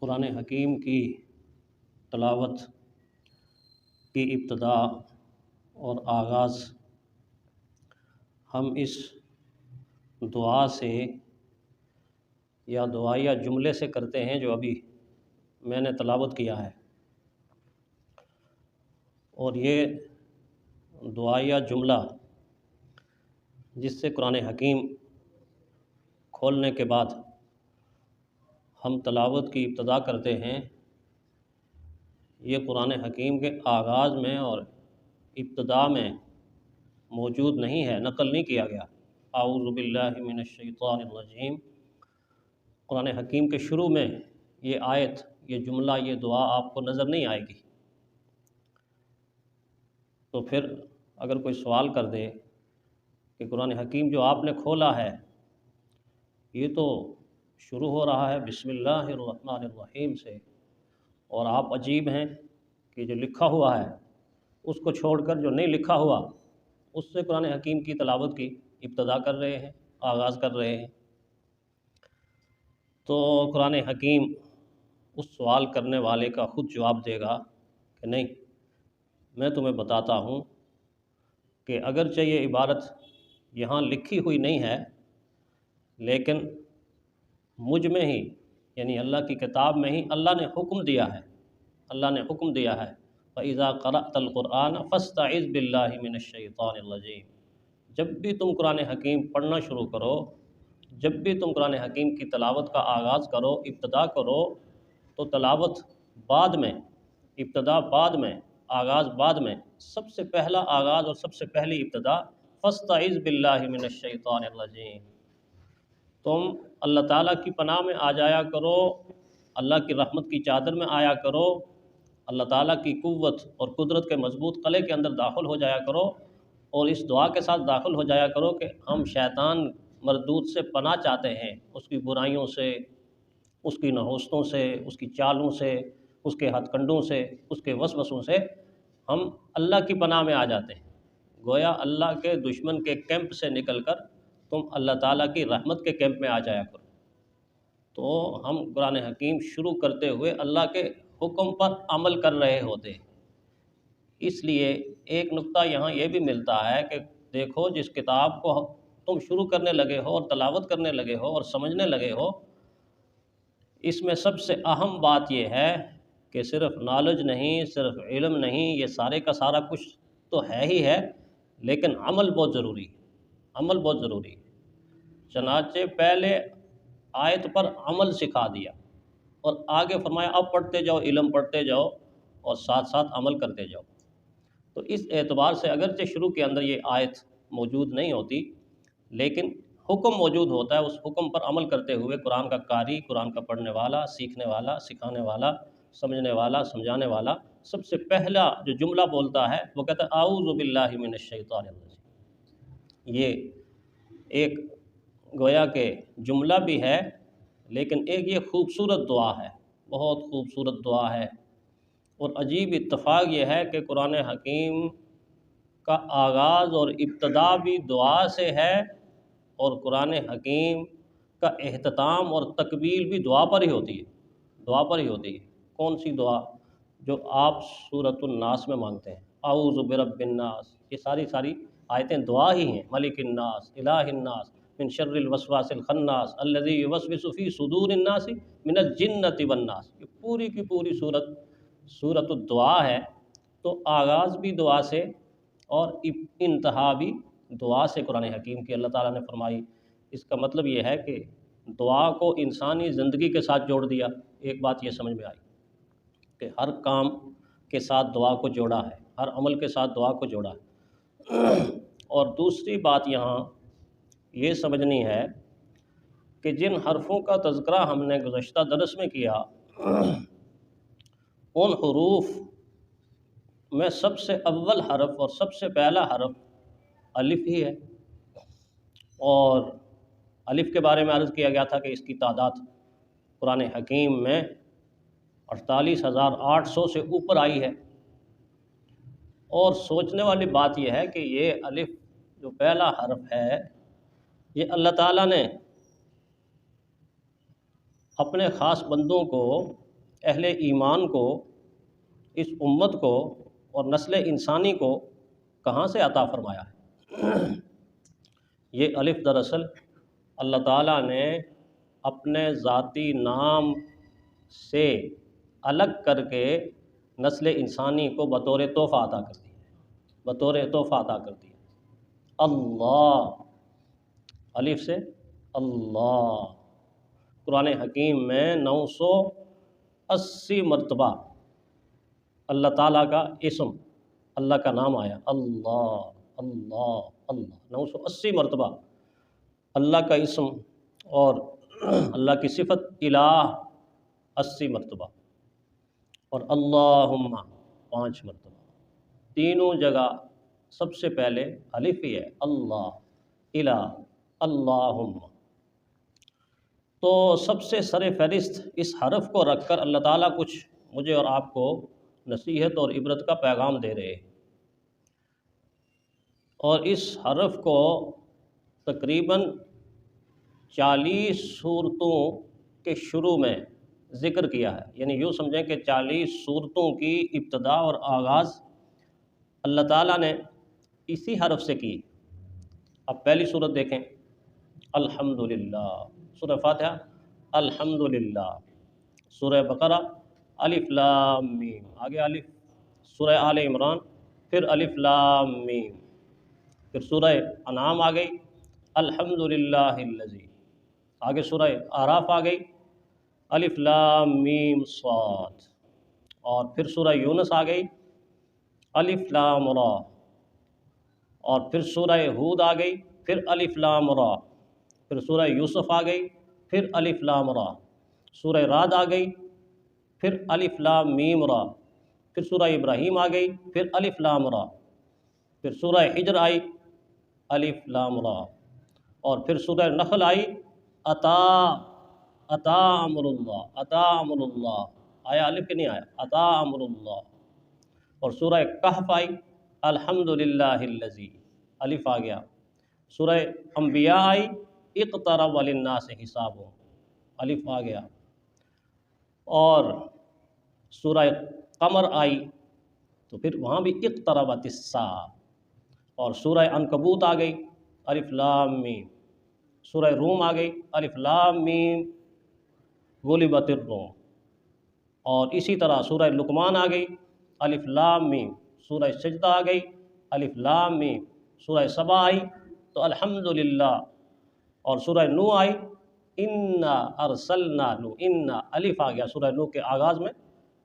قرآن حکیم کی تلاوت کی ابتدا اور آغاز ہم اس دعا سے یا دعائیہ جملے سے کرتے ہیں جو ابھی میں نے تلاوت کیا ہے، اور یہ دعائیہ جملہ جس سے قرآن حکیم کھولنے کے بعد ہم تلاوت کی ابتدا کرتے ہیں، یہ قرآن حکیم کے آغاز میں اور ابتدا میں موجود نہیں ہے، نقل نہیں کیا گیا۔ اعوذ باللہ من الشیطان الرجیم، قرآن حکیم کے شروع میں یہ آیت، یہ جملہ، یہ دعا آپ کو نظر نہیں آئے گی۔ تو پھر اگر کوئی سوال کر دے کہ قرآن حکیم جو آپ نے کھولا ہے یہ تو شروع ہو رہا ہے بسم اللہ الرحمن الرحیم سے، اور آپ عجیب ہیں کہ جو لکھا ہوا ہے اس کو چھوڑ کر جو نہیں لکھا ہوا اس سے قرآن حکیم کی تلاوت کی ابتدا کر رہے ہیں، آغاز کر رہے ہیں، تو قرآن حکیم اس سوال کرنے والے کا خود جواب دے گا کہ نہیں، میں تمہیں بتاتا ہوں کہ اگرچہ یہ عبارت یہاں لکھی ہوئی نہیں ہے لیکن مجھ میں ہی، یعنی اللہ کی کتاب میں ہی اللہ نے حکم دیا ہے، اللہ نے حکم دیا ہے فَإِذَا قَرَأْتَ الْقُرْآنَ فَاسْتَعِذْ بِاللَّهِ مِنَ الشَّيْطَانِ الرَّجِيمِ، جب بھی تم قرآن حکیم پڑھنا شروع کرو، جب بھی تم قرآن حکیم کی تلاوت کا آغاز کرو، ابتدا کرو، تو تلاوت بعد میں، ابتدا بعد میں، آغاز بعد میں، سب سے پہلا آغاز اور سب سے پہلی ابتدا فَاسْتَعِذْ بِاللَّهِ مِنَ الشَّيْطَانِ الرَّجِيمِ، تم اللہ تعالیٰ کی پناہ میں آ جایا کرو، اللہ کی رحمت کی چادر میں آیا کرو، اللہ تعالیٰ کی قوت اور قدرت کے مضبوط قلعے کے اندر داخل ہو جایا کرو، اور اس دعا کے ساتھ داخل ہو جایا کرو کہ ہم شیطان مردود سے پناہ چاہتے ہیں، اس کی برائیوں سے، اس کی نحوستوں سے، اس کی چالوں سے، اس کے ہتھ کنڈوں سے، اس کے وسوسوں سے ہم اللہ کی پناہ میں آ جاتے ہیں۔ گویا اللہ کے دشمن کے کیمپ سے نکل کر تم اللہ تعالیٰ کی رحمت کے کیمپ میں آ جایا کرو۔ تو ہم قرآن حکیم شروع کرتے ہوئے اللہ کے حکم پر عمل کر رہے ہوتے ہیں۔ اس لیے ایک نقطہ یہاں یہ بھی ملتا ہے کہ دیکھو، جس کتاب کو تم شروع کرنے لگے ہو اور تلاوت کرنے لگے ہو اور سمجھنے لگے ہو، اس میں سب سے اہم بات یہ ہے کہ صرف نالج نہیں، صرف علم نہیں، یہ سارے کا سارا کچھ تو ہے ہی ہے، لیکن عمل بہت ضروری ہے، عمل بہت ضروری ہے۔ چنانچہ پہلے آیت پر عمل سکھا دیا اور آگے فرمایا اب پڑھتے جاؤ، علم پڑھتے جاؤ اور ساتھ ساتھ عمل کرتے جاؤ۔ تو اس اعتبار سے اگرچہ شروع کے اندر یہ آیت موجود نہیں ہوتی لیکن حکم موجود ہوتا ہے، اس حکم پر عمل کرتے ہوئے قرآن کا قاری، قرآن کا پڑھنے والا، سیکھنے والا، سکھانے والا، سمجھنے والا، سمجھانے والا سب سے پہلا جو جملہ بولتا ہے وہ کہتا ہے اعوذ باللہ من الشیطان الرجیم۔ یہ ایک گویا کہ جملہ بھی ہے لیکن ایک یہ خوبصورت دعا ہے، بہت خوبصورت دعا ہے، اور عجیب اتفاق یہ ہے کہ قرآن حکیم کا آغاز اور ابتدا بھی دعا سے ہے، اور قرآن حکیم کا اختتام اور تکمیل بھی دعا پر ہی ہوتی ہے، دعا پر ہی ہوتی ہے۔ کون سی دعا؟ جو آپ سورۃ الناس میں مانگتے ہیں، اعوذ برب الناس، یہ ساری آیتیں دعا ہی ہیں، ملک الناس، الہ الناس، من شر الوسواس الخناس الذی یوسوس فی صدور الناس من الجنۃ والناس، یہ پوری کی پوری سورۃ الدعا ہے۔ تو آغاز بھی دعا سے اور انتہا بھی دعا سے قرآن حکیم کی اللہ تعالیٰ نے فرمائی۔ اس کا مطلب یہ ہے کہ دعا کو انسانی زندگی کے ساتھ جوڑ دیا۔ ایک بات یہ سمجھ میں آئی کہ ہر کام کے ساتھ دعا کو جوڑا ہے، ہر عمل کے ساتھ دعا کو جوڑا ہے۔ اور دوسری بات یہاں یہ سمجھنی ہے کہ جن حرفوں کا تذکرہ ہم نے گزشتہ درس میں کیا، ان حروف میں سب سے اول حرف اور سب سے پہلا حرف الف ہی ہے، اور الف کے بارے میں عرض کیا گیا تھا کہ اس کی تعداد قرآن حکیم میں 48,800 سے اوپر آئی ہے۔ اور سوچنے والی بات یہ ہے کہ یہ الف جو پہلا حرف ہے، یہ اللہ تعالیٰ نے اپنے خاص بندوں کو اہل ایمان کو، اس امت کو اور نسل انسانی کو کہاں سے عطا فرمایا ہے؟ یہ الف دراصل اللہ تعالیٰ نے اپنے ذاتی نام سے الگ کر کے نسل انسانی کو بطور تحفہ عطا کر دی ہے، بطور تحفہ عطا کر دی ہے۔ اللہ، الف سے اللہ، قرآن حکیم میں 980 مرتبہ اللہ تعالیٰ کا اسم، اللہ کا نام آیا، اللہ اللہ اللہ، 980 مرتبہ اللہ کا اسم اور اللہ کی صفت الہ 80 مرتبہ، اور اللہم 5 مرتبہ۔ تینوں جگہ سب سے پہلے الف ہی ہے، اللہ، الہ، اللہم۔ تو سب سے سر فہرست اس حرف کو رکھ کر اللہ تعالیٰ کچھ مجھے اور آپ کو نصیحت اور عبرت کا پیغام دے رہے ہیں، اور اس حرف کو تقریباً 40 صورتوں کے شروع میں ذکر کیا ہے، یعنی یوں سمجھیں کہ 40 صورتوں کی ابتدا اور آغاز اللہ تعالیٰ نے اسی حرف سے کی۔ اب پہلی صورت دیکھیں، الحمدللہ، سورہ فاتحہ الحمدللہ، سورہ بقرہ الف لام میم، آگے الف، سورہ آل عمران پھر الف لام میم، پھر سورہ انعام آ گئی الحمدللہ الذی، آگے سورہ اعراف آ گئی الف لام میم صاد، اور پھر سورہ یونس آ گئی الف لام را، اور پھر سورہ ہود آ گئی پھر الف لام را، پھر سورہ یوسف آ گئی پھر الف لام را، سورہ رعد آ گئی پھر الف لام میم را، پھر سورہ ابراہیم آ گئی پھر الف لام را، پھر سورہ حجر آئی الف لام را، اور پھر سورہ نحل آئی عطا امر اللہ، عطا امر اللہ، آیا الف کہ نہیں آیا، عطا امر اللہ، اور سورہ کہف آئی الحمدللہ الذی، الف آ گیا، سورہ انبیاء آئی اقترب للناس حسابهم، الف آ گیا، اور سورہ قمر آئی تو پھر وہاں بھی اقتربت الساعہ، اور سورہ عنکبوت آ گئی الف لام میم، سورہ روم آ گئی الف لام میم غلبت الروم، اور اسی طرح سورہ لقمان آ گئی الف لام میم، سورہ سجدہ آ گئی الف لام میم، سورہ سبا آئی تو الحمدللہ، اور سورہ نو آئی انا ارسلنا نو، انا الف آ گیا، سورہ نو کے آغاز میں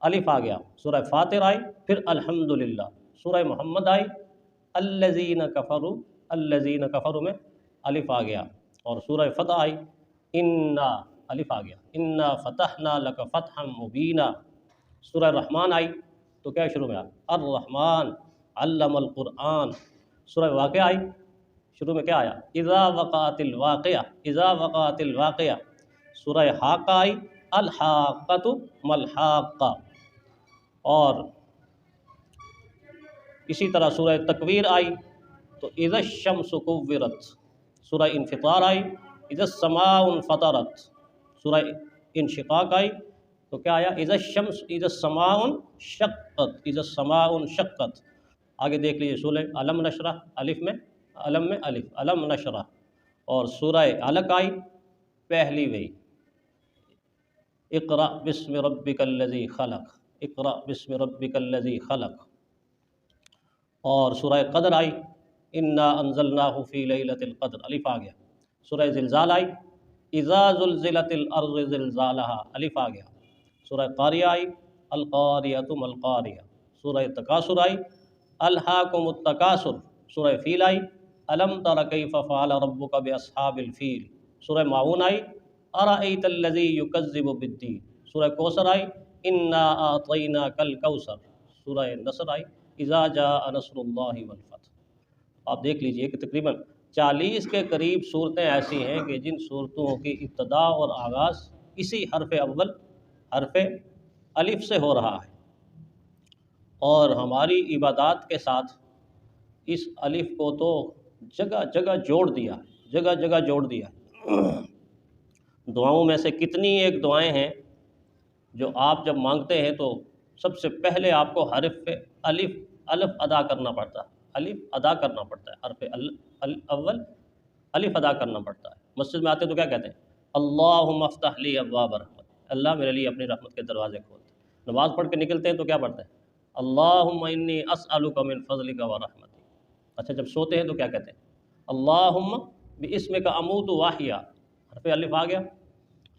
الف آ گیا، سورہ فاطر آئی پھر الحمدللہ، سورہ محمد آئی الذین کفروا، الذین کفروا میں الف آ گیا، اور سورہ فتح آئی انا، الف آ گیا، انا فتحنا لک فتحا مبینا، سورہ رحمان آئی تو کیا شروع میں آیا الرحمن علم القرآن، سورہ واقعہ آئی شروع میں کیا آیا اذا وقعت الواقعہ، اذا وقعت الواقعہ، سورہ حاقہ آئی الحاقۃ ملحاقہ، اور اسی طرح سورہ تکویر آئی تو اذا الشمس کورت، سورہ انفطار آئی اذا السماء انفطرت، سورہ انشقاق آئی تو کیا آیا اذا الشمس، اذا السماء انشقت، اذا السماء انشقت، آگے دیکھ لیجیے سورہ علم نشرح، الف میں علم میں الف، علم نشرح، اور سورہ علق آئی پہلی وہی اقرأ بسم ربک الذی خلق، اقرأ بسم ربک الذی خلق، اور سورہ قدر آئی انا انزلناہ فی لیلۃ القدر، الف آ گیا، سورہ زلزال آئی اذا زلزلت الارض زلزالہا، الف آ گیا، سورہ قاریہ آئی القاریۃ ما القاریہ، سورہ تکاثر آئی الہاکم التکاثر، سورہ فیل آئی الم تر کیف فعل ربک باصحاب الفیل، سورہ معون آئی ارأیت الذی یکذب بالدین، سورہ کوثر آئی انا اعطیناک الکوثر، سورہ نصر آئی اذا جاء نصر اللہ والفتح۔ آپ دیکھ لیجئے کہ تقریباً 40 کے قریب صورتیں ایسی ہیں کہ جن صورتوں کی ابتدا اور آغاز اسی حرف اول، حرف الف سے ہو رہا ہے، اور ہماری عبادات کے ساتھ اس الف کو تو جگہ جگہ جوڑ دیا، جگہ جگہ جوڑ دیا۔ دعاؤں میں سے کتنی ایک دعائیں ہیں جو آپ جب مانگتے ہیں تو سب سے پہلے آپ کو حرف الف الف ادا کرنا پڑتا ہے، الف ادا کرنا پڑتا ہے، حرف اول الف ادا کرنا پڑتا ہے۔ مسجد میں آتے ہیں تو کیا کہتے ہیں؟ اللہم افتح لی ابواب رحمت، اللہ میرے لیے اپنی رحمت کے دروازے کھول دے۔ نماز پڑھ کے نکلتے ہیں تو کیا پڑھتے ہیں؟ اللہم انی اسألک من فضلک و رحمتک۔ اچھا جب سوتے ہیں تو کیا کہتے ہیں؟ اللہم باسمک اموت واحیا، حرف الف آ گیا۔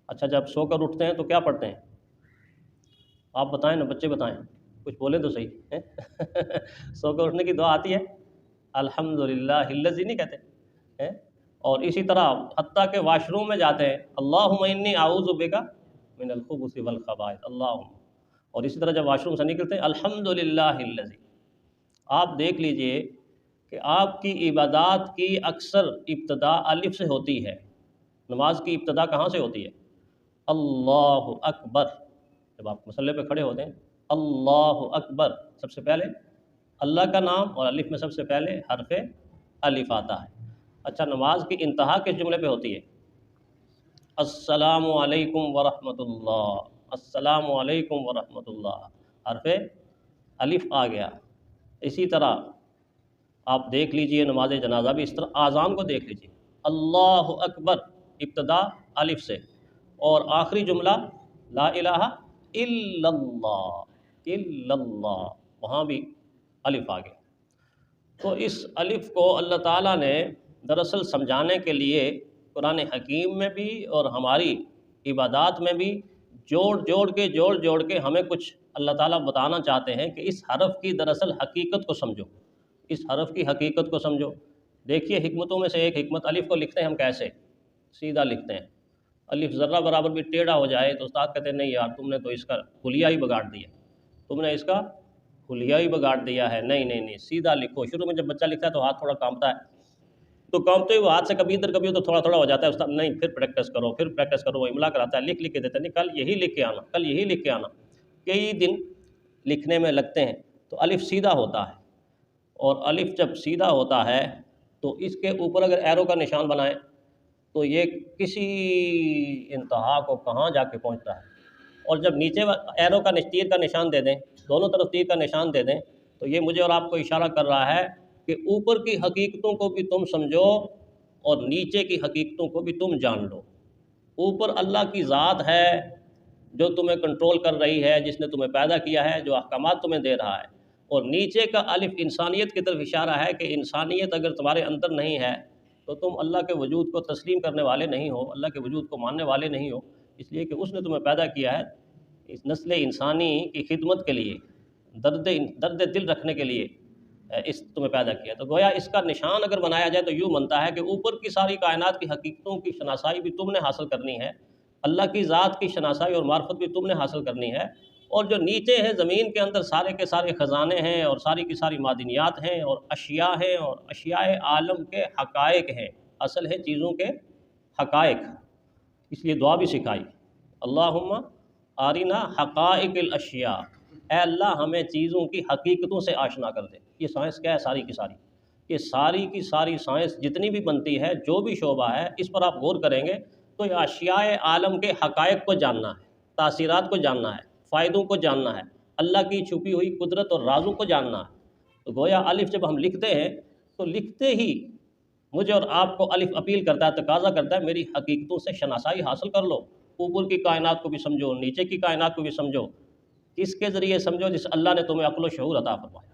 اچھا جب سو کر اٹھتے ہیں تو کیا پڑھتے ہیں؟ آپ بتائیں نا، بچے بتائیں، کچھ بولیں تو صحیح۔ سو کر اٹھنے کی دعا آتی ہے الحمدللہ الذی، نہیں کہتے؟ اور اسی طرح حتیٰ کہ واش روم میں جاتے ہیں اللہم انی اعوذ بک من الخبث والخبائث، اللہم، اور اسی طرح جب واش روم سے نکلتے ہیں الحمدللہ الذی۔ آپ دیکھ لیجئے کہ آپ کی عبادات کی اکثر ابتدا الف سے ہوتی ہے۔ نماز کی ابتدا کہاں سے ہوتی ہے؟ اللہ اکبر، جب آپ مصلی پہ کھڑے ہوتے ہیں اللہ اکبر، سب سے پہلے اللہ کا نام اور الف میں سب سے پہلے حرف الف آتا ہے۔ اچھا نماز کی انتہا کس جملے پہ ہوتی ہے؟ السلام علیکم ورحمۃ اللہ، السلام علیکم ورحمۃ اللہ، حرف الف آ گیا۔ اسی طرح آپ دیکھ لیجئے نماز جنازہ بھی اس طرح، اذان کو دیکھ لیجئے اللہ اکبر، ابتدا الف سے، اور آخری جملہ لا الہ الا اللہ، وہاں بھی الف آ گیا۔ تو اس الف کو اللہ تعالیٰ نے دراصل سمجھانے کے لیے قرآن حکیم میں بھی اور ہماری عبادات میں بھی جوڑ کے ہمیں کچھ اللہ تعالیٰ بتانا چاہتے ہیں کہ اس حرف کی دراصل حقیقت کو سمجھو، اس حرف کی حقیقت کو سمجھو۔ دیکھیے حکمتوں میں سے ایک حکمت، الف کو لکھتے ہیں ہم کیسے؟ سیدھا لکھتے ہیں۔ الف ذرہ برابر بھی ٹیڑھا ہو جائے تو استاد کہتے ہیں نہیں یار تم نے تو اس کا حلیہ ہی بگاڑ دیا، تم نے اس کا حلیہ ہی بگاڑ دیا ہے، نہیں سیدھا لکھو۔ شروع میں جب بچہ لکھتا ہے تو ہاتھ تھوڑا کانپتا ہے، تو کانپتے ہوئے ہاتھ سے کبھی ادھر کبھی تو تھوڑا ہو جاتا ہے، استاد نہیں پھر پریکٹس کرو، وہ املا کراتا ہے، لکھ کے دیتا ہے، نہیں کل یہی لکھ کے آنا، کل یہی لکھ کے آنا۔ کئی دن لکھنے میں لگتے ہیں تو الف سیدھا ہوتا ہے، اور الف جب سیدھا ہوتا ہے تو اس کے اوپر اگر ایرو کا نشان بنائیں تو یہ کسی انتہا کو کہاں جا کے پہنچتا ہے، اور جب نیچے ایرو کا تیر کا نشان دے دیں، دونوں طرف تیر کا نشان دے دیں، تو یہ مجھے اور آپ کو اشارہ کر رہا ہے کہ اوپر کی حقیقتوں کو بھی تم سمجھو اور نیچے کی حقیقتوں کو بھی تم جان لو۔ اوپر اللہ کی ذات ہے جو تمہیں کنٹرول کر رہی ہے، جس نے تمہیں پیدا کیا ہے، جو احکامات تمہیں دے رہا ہے، اور نیچے کا الف انسانیت کی طرف اشارہ ہے کہ انسانیت اگر تمہارے اندر نہیں ہے تو تم اللہ کے وجود کو تسلیم کرنے والے نہیں ہو، اللہ کے وجود کو ماننے والے نہیں ہو، اس لیے کہ اس نے تمہیں پیدا کیا ہے اس نسل انسانی کی خدمت کے لیے، درد دل رکھنے کے لیے اس تمہیں پیدا کیا۔ تو گویا اس کا نشان اگر بنایا جائے تو یوں بنتا ہے کہ اوپر کی ساری کائنات کی حقیقتوں کی شناسائی بھی تم نے حاصل کرنی ہے، اللہ کی ذات کی شناسائی اور معرفت بھی تم نے حاصل کرنی ہے، اور جو نیچے ہیں زمین کے اندر سارے کے سارے خزانے ہیں اور ساری کی ساری معدنیات ہیں اور اشیاء ہیں اور اشیاء عالم کے حقائق ہیں، اصل ہے چیزوں کے حقائق، اس لیے دعا بھی سکھائی اللہم آرینا حقائق الاشیاء، اے اللہ ہمیں چیزوں کی حقیقتوں سے آشنا کر دے۔ یہ سائنس کیا ہے؟ ساری کی ساری، یہ ساری کی ساری سائنس جتنی بھی بنتی ہے، جو بھی شعبہ ہے، اس پر آپ غور کریں گے تو یہ اشیاء عالم کے حقائق کو جاننا ہے، تاثیرات کو جاننا ہے، فائدوں کو جاننا ہے، اللہ کی چھپی ہوئی قدرت اور رازوں کو جاننا ہے۔ تو گویا الف جب ہم لکھتے ہیں تو لکھتے ہی مجھے اور آپ کو الف اپیل کرتا ہے، تقاضا کرتا ہے میری حقیقتوں سے شناسائی حاصل کر لو، اوپر کی کائنات کو بھی سمجھو، نیچے کی کائنات کو بھی سمجھو۔ کس کے ذریعے سمجھو؟ جس اللہ نے تمہیں عقل و شعور عطا فرمایا۔